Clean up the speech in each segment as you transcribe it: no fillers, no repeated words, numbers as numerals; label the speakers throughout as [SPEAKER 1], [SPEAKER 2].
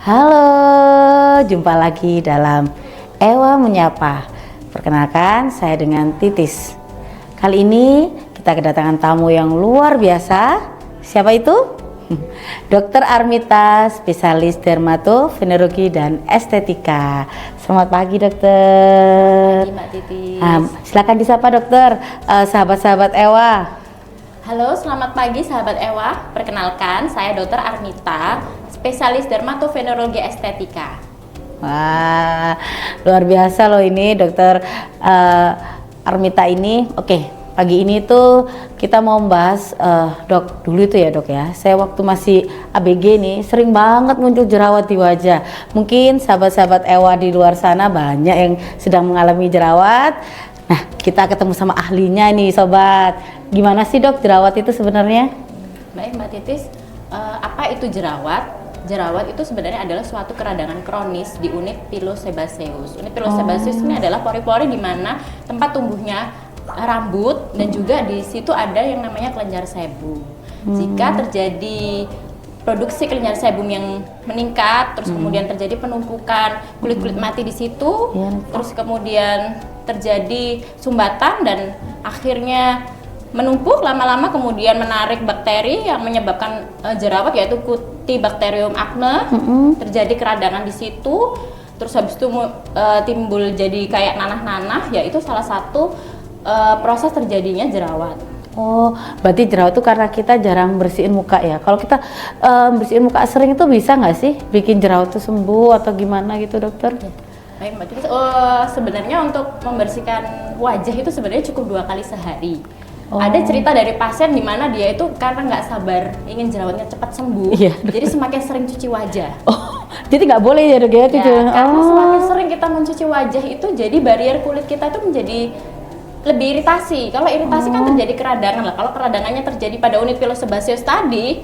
[SPEAKER 1] Halo, jumpa lagi dalam Ewa Menyapa. Perkenalkan, saya dengan Titis. Kali ini kita kedatangan tamu yang luar biasa. Siapa itu? Dokter Armita, spesialis dermatovenerologi dan estetika. Selamat pagi, dokter.
[SPEAKER 2] Pagi, Mbak Titis.
[SPEAKER 1] Silakan disapa, dokter. Sahabat-sahabat Ewa.
[SPEAKER 2] Halo, selamat pagi sahabat Ewa. Perkenalkan, saya Dokter Armita, spesialis dermatovenerologi estetika.
[SPEAKER 1] Wah, luar biasa loh ini dokter Armita ini. Oke, pagi ini tuh kita mau membahas dok, dulu itu ya dok ya. Saya waktu masih ABG nih sering banget muncul jerawat di wajah. Mungkin sahabat-sahabat Ewa di luar sana banyak yang sedang mengalami jerawat. Nah, kita ketemu sama ahlinya nih sobat. Gimana sih dok jerawat itu sebenarnya?
[SPEAKER 2] Baik Mbak Titis, apa itu jerawat? Jerawat itu sebenarnya adalah suatu keradangan kronis di unit pilosebaceus. Unit pilosebaceus ini adalah pori-pori di mana tempat tumbuhnya rambut dan juga di situ ada yang namanya kelenjar sebum. Jika terjadi produksi kelenjar sebum yang meningkat, terus kemudian terjadi penumpukan kulit-kulit mati di situ, terus kemudian terjadi sumbatan dan akhirnya menumpuk lama-lama kemudian menarik bakteri yang menyebabkan jerawat yaitu Cutibacterium acne. Terjadi keradangan di situ, terus habis itu timbul jadi kayak nanah-nanah, yaitu salah satu proses terjadinya jerawat.
[SPEAKER 1] Oh, berarti jerawat itu karena kita jarang bersihin muka ya. Kalau kita bersihin muka sering itu bisa nggak sih bikin jerawat itu sembuh atau gimana gitu dokter?
[SPEAKER 2] Baik Mbak Titis, sebenarnya untuk membersihkan wajah itu sebenarnya cukup 2 kali sehari. Ada cerita dari pasien di mana dia itu karena nggak sabar ingin jerawatnya cepat sembuh, jadi semakin sering cuci wajah.
[SPEAKER 1] Oh, jadi nggak boleh ya dok ya?
[SPEAKER 2] Karena semakin sering kita mencuci wajah itu, jadi barrier kulit kita itu menjadi lebih iritasi. Kalau iritasi kan terjadi keradangan lah. Kalau keradangannya terjadi pada unit pilosebaceus tadi,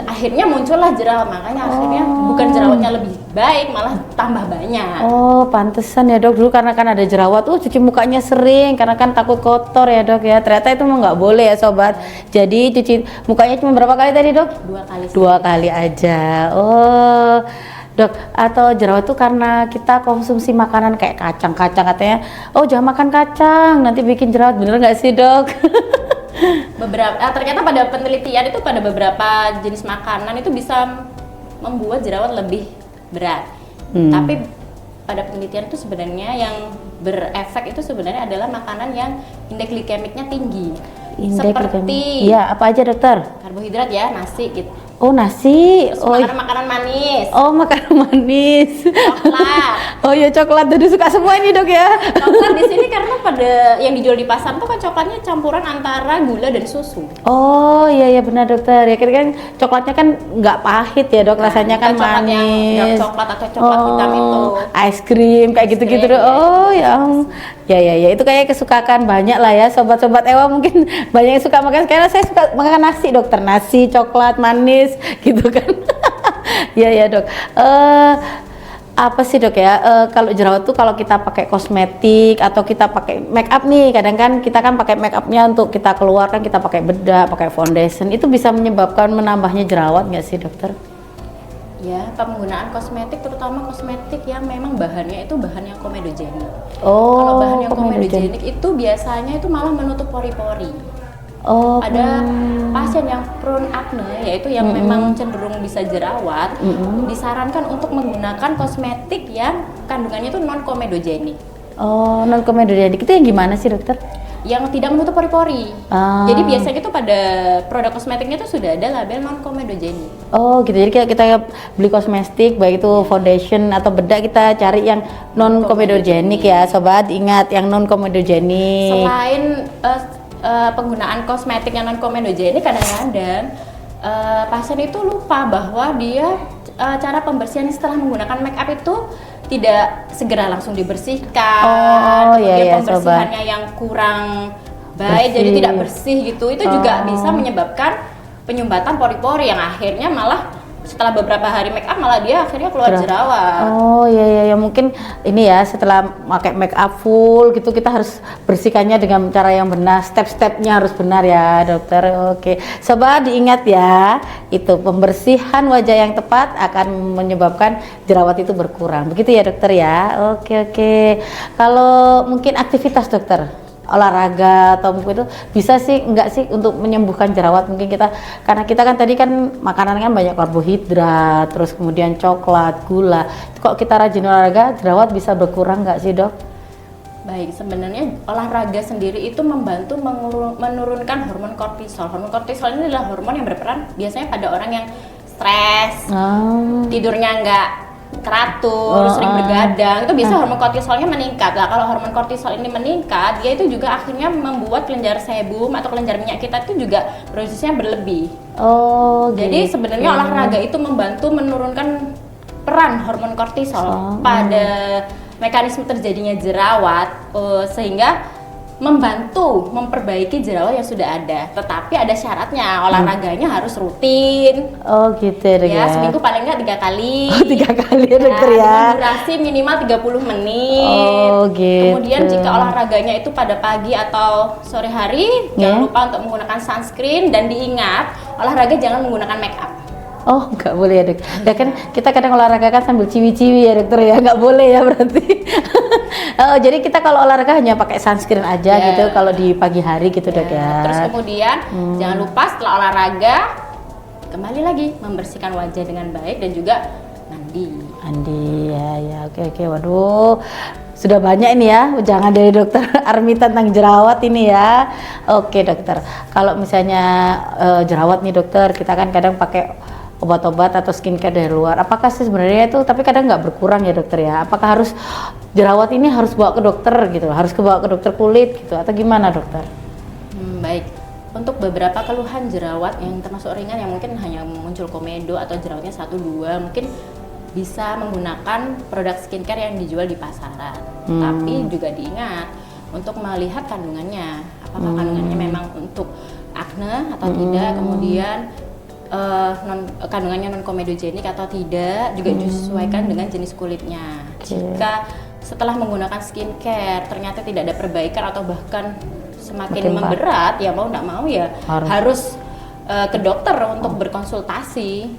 [SPEAKER 2] akhirnya muncullah jerawat. Makanya akhirnya bukan jerawatnya lebih baik, malah tambah banyak.
[SPEAKER 1] Oh, pantesan ya dok. Dulu karena kan ada jerawat, cuci mukanya sering karena kan takut kotor ya dok ya. Ternyata itu mah nggak boleh ya sobat. Jadi cuci mukanya cuma berapa kali tadi dok?
[SPEAKER 2] 2 kali.
[SPEAKER 1] 2 kali aja. Oh. Dok, atau jerawat itu karena kita konsumsi makanan kayak kacang-kacang katanya. Oh, jangan makan kacang, nanti bikin jerawat. Bener nggak sih dok?
[SPEAKER 2] Ternyata pada penelitian itu pada beberapa jenis makanan itu bisa membuat jerawat lebih berat. Tapi pada penelitian itu sebenarnya yang berefek itu sebenarnya adalah makanan yang indeks glikemiknya tinggi. Seperti
[SPEAKER 1] ya, apa aja dokter?
[SPEAKER 2] Karbohidrat ya, nasi gitu.
[SPEAKER 1] Oh, nasi.
[SPEAKER 2] Terus makanan manis.
[SPEAKER 1] Oh, makanan manis.
[SPEAKER 2] Coklat.
[SPEAKER 1] Oh ya, coklat. Jadi suka semua ini dok ya.
[SPEAKER 2] Coklat di sini karena pada yang dijual di pasar tuh kan coklatnya campuran antara gula dan susu.
[SPEAKER 1] Oh iya benar dokter. Ya kan coklatnya kan nggak pahit ya dok, rasanya kan manis.
[SPEAKER 2] Coklat atau coklat hitam itu.
[SPEAKER 1] Es krim kayak gitu-gitu dok. Oh ya. Ya itu kayak kesukaan banyak lah ya sobat-sobat Ewa, mungkin banyak yang suka makan. Karena saya suka makan nasi dokter, nasi, coklat, manis gitu kan. Ya dok. Apa sih dok ya, kalau jerawat tuh kalau kita pakai kosmetik atau kita pakai make up nih, kadang kan kita kan pakai make upnya untuk kita keluar kan, kita pakai bedak, pakai foundation, itu bisa menyebabkan menambahnya jerawat nggak sih dokter?
[SPEAKER 2] Ya, penggunaan kosmetik, terutama kosmetik yang memang bahannya itu bahan yang komedogenik.
[SPEAKER 1] Oh,
[SPEAKER 2] kalau bahan yang komedogenik itu biasanya itu malah menutup pori-pori.
[SPEAKER 1] Oh,
[SPEAKER 2] ada pasien yang prone acne, yaitu yang memang cenderung bisa jerawat, disarankan untuk menggunakan kosmetik yang kandungannya itu non komedogenik.
[SPEAKER 1] Oh, non komedogenik itu yang gimana sih dokter?
[SPEAKER 2] Yang tidak menutup pori-pori. Jadi biasanya itu pada produk kosmetiknya itu sudah ada label non komedogenik.
[SPEAKER 1] Oh gitu, jadi kita beli kosmetik baik itu foundation atau bedak, kita cari yang non komedogenik ya sobat, ingat yang non komedogenik.
[SPEAKER 2] Selain penggunaan kosmetik yang non komedogenik, kadang-kadang pasien itu lupa bahwa dia cara pembersihan setelah menggunakan make up itu tidak segera langsung dibersihkan, pembersihannya yang kurang baik, jadi tidak bersih gitu, itu juga bisa menyebabkan penyumbatan pori-pori yang akhirnya malah setelah beberapa hari make up malah dia akhirnya keluar jerawat.
[SPEAKER 1] Oh iya mungkin ini ya, setelah pakai make up full gitu kita harus bersihkannya dengan cara yang benar, step-stepnya harus benar ya dokter. Oke, sobat diingat ya, itu pembersihan wajah yang tepat akan menyebabkan jerawat itu berkurang, begitu ya dokter ya. Oke, kalau mungkin aktivitas dokter, olahraga atau mungkin itu bisa sih enggak sih untuk menyembuhkan jerawat? Mungkin kita, karena kita kan tadi kan makanan kan banyak karbohidrat, terus kemudian coklat, gula. Kok kita rajin olahraga, jerawat bisa berkurang nggak sih dok?
[SPEAKER 2] Baik, sebenarnya olahraga sendiri itu membantu menurunkan hormon kortisol. Hormon kortisol ini adalah hormon yang berperan biasanya pada orang yang stres, tidurnya nggak teratur, sering begadang, itu biasa hormon kortisolnya meningkat. Lah kalau hormon kortisol ini meningkat, dia itu juga akhirnya membuat kelenjar sebum atau kelenjar minyak kita itu juga produksinya berlebih. Jadi sebenarnya olahraga itu membantu menurunkan peran hormon kortisol pada mekanisme terjadinya jerawat, sehingga membantu memperbaiki jerawat yang sudah ada. Tetapi ada syaratnya, olahraganya harus rutin.
[SPEAKER 1] Oh gitu ya.
[SPEAKER 2] Seminggu paling nggak 3 kali.
[SPEAKER 1] 3 kali ya dokter ya.
[SPEAKER 2] Dengan durasi minimal 30 menit.
[SPEAKER 1] Oh gitu.
[SPEAKER 2] Kemudian jika olahraganya itu pada pagi atau sore hari, jangan lupa untuk menggunakan sunscreen, dan diingat olahraga jangan menggunakan make up.
[SPEAKER 1] Oh nggak boleh ya dok. Ya kan kita kadang olahraga kan sambil ciwi-ciwi ya dokter ya, nggak boleh ya berarti. Jadi kita kalau olahraga hanya pakai sunscreen aja gitu kalau di pagi hari gitu dok ya.
[SPEAKER 2] Terus kemudian jangan lupa setelah olahraga kembali lagi membersihkan wajah dengan baik dan juga mandi. Ya oke. Waduh, sudah banyak ini ya jangan dari dokter Armi tentang jerawat ini ya. Oke dokter, kalau misalnya jerawat nih dokter, kita kan kadang pakai obat-obat atau skincare dari luar. Apakah sih sebenarnya itu, tapi kadang nggak berkurang ya dokter ya? Apakah harus jerawat ini harus bawa ke dokter gitu, harus bawa ke dokter kulit gitu, atau gimana dokter? Baik, untuk beberapa keluhan jerawat yang termasuk ringan yang mungkin hanya muncul komedo atau jerawatnya 1-2, mungkin bisa menggunakan produk skincare yang dijual di pasaran. Tapi juga diingat untuk melihat kandungannya, apakah kandungannya memang untuk akne atau tidak, kemudian kandungannya non komedogenik atau tidak, juga disesuaikan dengan jenis kulitnya. Jika setelah menggunakan skincare ternyata tidak ada perbaikan atau bahkan semakin memberat, ya mau nggak mau ya harus ke dokter untuk berkonsultasi.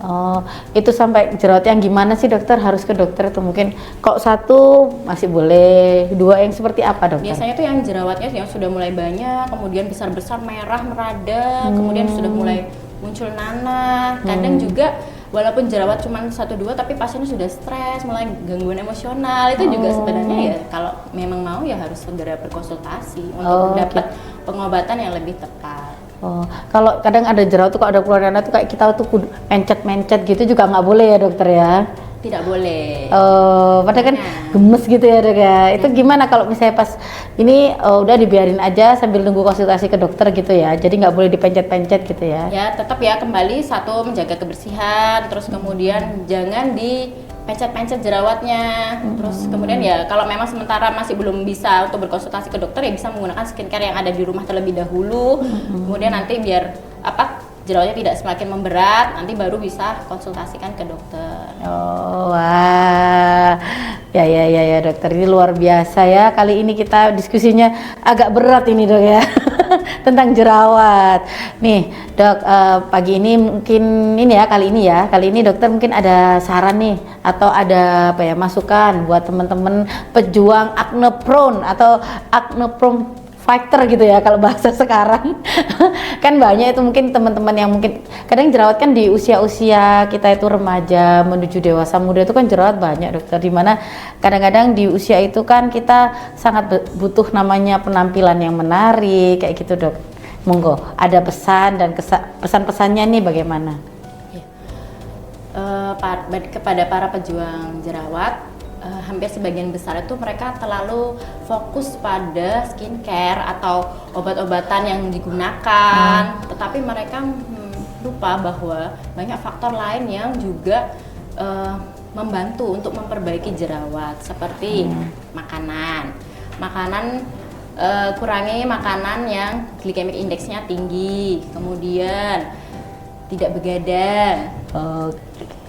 [SPEAKER 1] Itu sampai jerawat yang gimana sih dokter harus ke dokter? Atau mungkin kok 1 masih boleh, 2 yang seperti apa dokter?
[SPEAKER 2] Biasanya tuh yang jerawatnya yang sudah mulai banyak, kemudian besar-besar, merah, meradang, kemudian sudah mulai muncul nanah. Kadang juga walaupun jerawat cuma 1-2 tapi pasiennya sudah stres, mulai gangguan emosional. Itu juga sebenarnya ya kalau memang mau ya harus segera berkonsultasi untuk dapat pengobatan yang lebih tepat.
[SPEAKER 1] Kalau kadang ada jerawat tuh, kalau ada keluar nanah tuh kayak kita tuh mencet-mencet gitu juga nggak boleh ya dokter ya?
[SPEAKER 2] Tidak boleh.
[SPEAKER 1] Padahal kan gemes gitu ya dok ya. Itu gimana kalau misalnya pas ini udah dibiarin aja sambil nunggu konsultasi ke dokter gitu ya? Jadi nggak boleh dipencet-pencet gitu ya? Ya
[SPEAKER 2] tetap ya, kembali 1 menjaga kebersihan, terus kemudian jangan dipencet-pencet jerawatnya. Terus kemudian ya kalau memang sementara masih belum bisa untuk berkonsultasi ke dokter, ya bisa menggunakan skincare yang ada di rumah terlebih dahulu. Kemudian nanti biar jerawatnya tidak semakin memberat, nanti baru bisa konsultasikan ke dokter. Wah, ya dokter, ini luar biasa ya. Kali ini kita diskusinya agak berat ini dok ya, tentang jerawat. Nih dok, pagi ini mungkin ini ya, kali ini dokter mungkin ada saran nih, atau ada apa ya, masukan buat teman-teman pejuang acne prone atau acne prone fighter gitu ya kalau bahasa sekarang. Kan banyak itu mungkin teman-teman yang mungkin kadang jerawat kan di usia-usia kita itu remaja menuju dewasa muda itu kan jerawat banyak dokter, dimana kadang-kadang di usia itu kan kita sangat butuh namanya penampilan yang menarik kayak gitu dok. Monggo ada pesan dan pesan-pesannya nih bagaimana? Kepada para pejuang jerawat, hampir sebagian besar itu mereka terlalu fokus pada skincare atau obat-obatan yang digunakan, tetapi mereka lupa bahwa banyak faktor lain yang juga membantu untuk memperbaiki jerawat, seperti makanan, kurangi makanan yang glycemic indexnya tinggi, kemudian tidak begadang.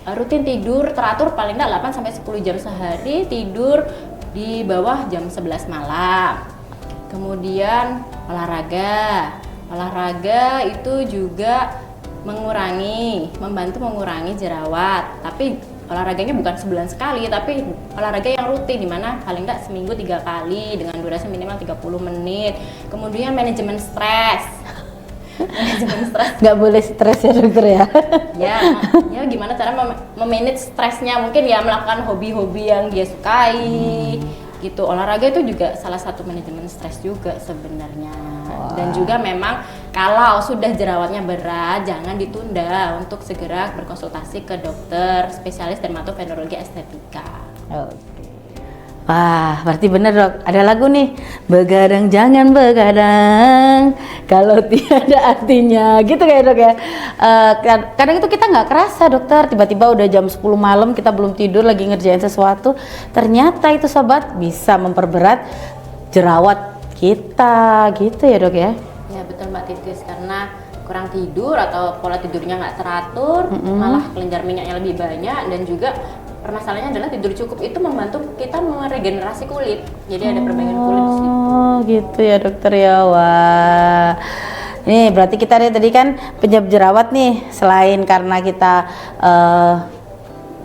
[SPEAKER 2] rutin tidur teratur paling enggak 8 sampai 10 jam sehari, tidur di bawah jam 11 malam. Kemudian olahraga. Olahraga itu juga membantu mengurangi jerawat. Tapi olahraganya bukan sebulan sekali, tapi olahraga yang rutin, dimana paling enggak seminggu 3 kali dengan durasi minimal 30 menit. Kemudian manajemen stres. Manajemen stres.
[SPEAKER 1] Nggak boleh stres ya dokter ya?
[SPEAKER 2] Ya gimana cara memanage stresnya, mungkin ya melakukan hobi-hobi yang dia sukai gitu. Olahraga itu juga salah satu manajemen stres juga sebenarnya. Dan juga memang kalau sudah jerawatnya berat, jangan ditunda untuk segera berkonsultasi ke dokter spesialis dermatovenerologi estetika.
[SPEAKER 1] Oke. Wah, berarti bener dok. Ada lagu nih, begadang jangan begadang kalau tiada artinya, gitu kayak dok ya. Kadang itu kita nggak kerasa dokter, tiba-tiba udah jam 10 malam kita belum tidur lagi ngerjain sesuatu, ternyata itu sobat bisa memperberat jerawat kita, gitu ya dok ya.
[SPEAKER 2] Ya betul Mbak Titis, karena kurang tidur atau pola tidurnya nggak teratur, malah kelenjar minyaknya lebih banyak, dan juga permasalahannya adalah tidur cukup itu membantu kita meregenerasi kulit. Jadi ada perbaikan kulit di situ.
[SPEAKER 1] Oh, gitu ya dokter ya. Wah. Nih berarti kita tadi kan penyebab jerawat nih, selain karena kita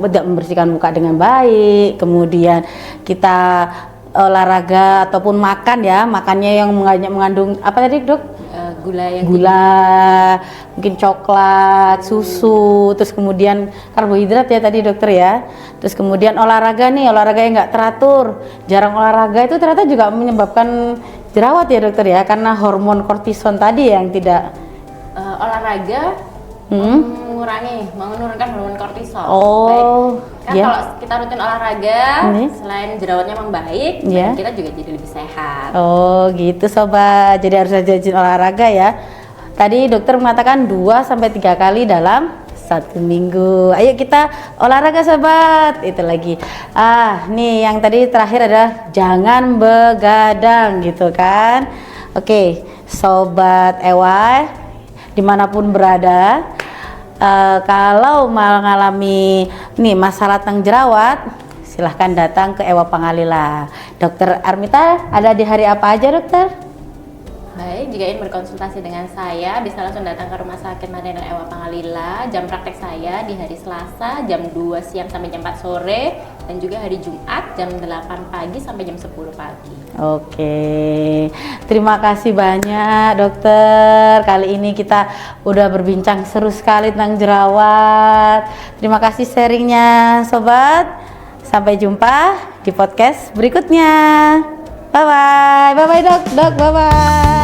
[SPEAKER 1] tidak membersihkan muka dengan baik, kemudian kita olahraga ataupun makan ya, makannya yang mengandung apa tadi dok? Gula, mungkin coklat, susu, terus kemudian karbohidrat ya tadi dokter ya. Terus kemudian olahraga nih, olahraga yang nggak teratur, jarang olahraga itu ternyata juga menyebabkan jerawat ya dokter ya, karena hormon kortison tadi yang tidak
[SPEAKER 2] olahraga menurunkan hormon kortisol.
[SPEAKER 1] Oh,
[SPEAKER 2] baik. Kan kalau kita rutin olahraga, selain jerawatnya membaik, kita juga jadi lebih sehat.
[SPEAKER 1] Oh, gitu sobat. Jadi harus rajin olahraga ya. Tadi dokter mengatakan 2 sampai 3 kali dalam 1 minggu. Ayo kita olahraga sobat. Itu lagi. Nih yang tadi terakhir adalah jangan begadang gitu kan. Oke, sobat EWA dimanapun berada, kalau mengalami nih masalah tentang jerawat, silahkan datang ke Ewa Pangalila. Dokter Armita ada di hari apa aja dokter?
[SPEAKER 2] Baik, jika ingin berkonsultasi dengan saya bisa langsung datang ke Rumah Sakit Madinah Ewa Pangalila. Jam praktek saya di hari Selasa jam 2 siang sampai jam 4 sore, dan juga hari Jumat jam 8 pagi sampai jam 10 pagi.
[SPEAKER 1] Oke, terima kasih banyak dokter. Kali ini kita udah berbincang seru sekali tentang jerawat. Terima kasih sharingnya sobat. Sampai jumpa di podcast berikutnya. Bye bye, bye bye dok, bye bye.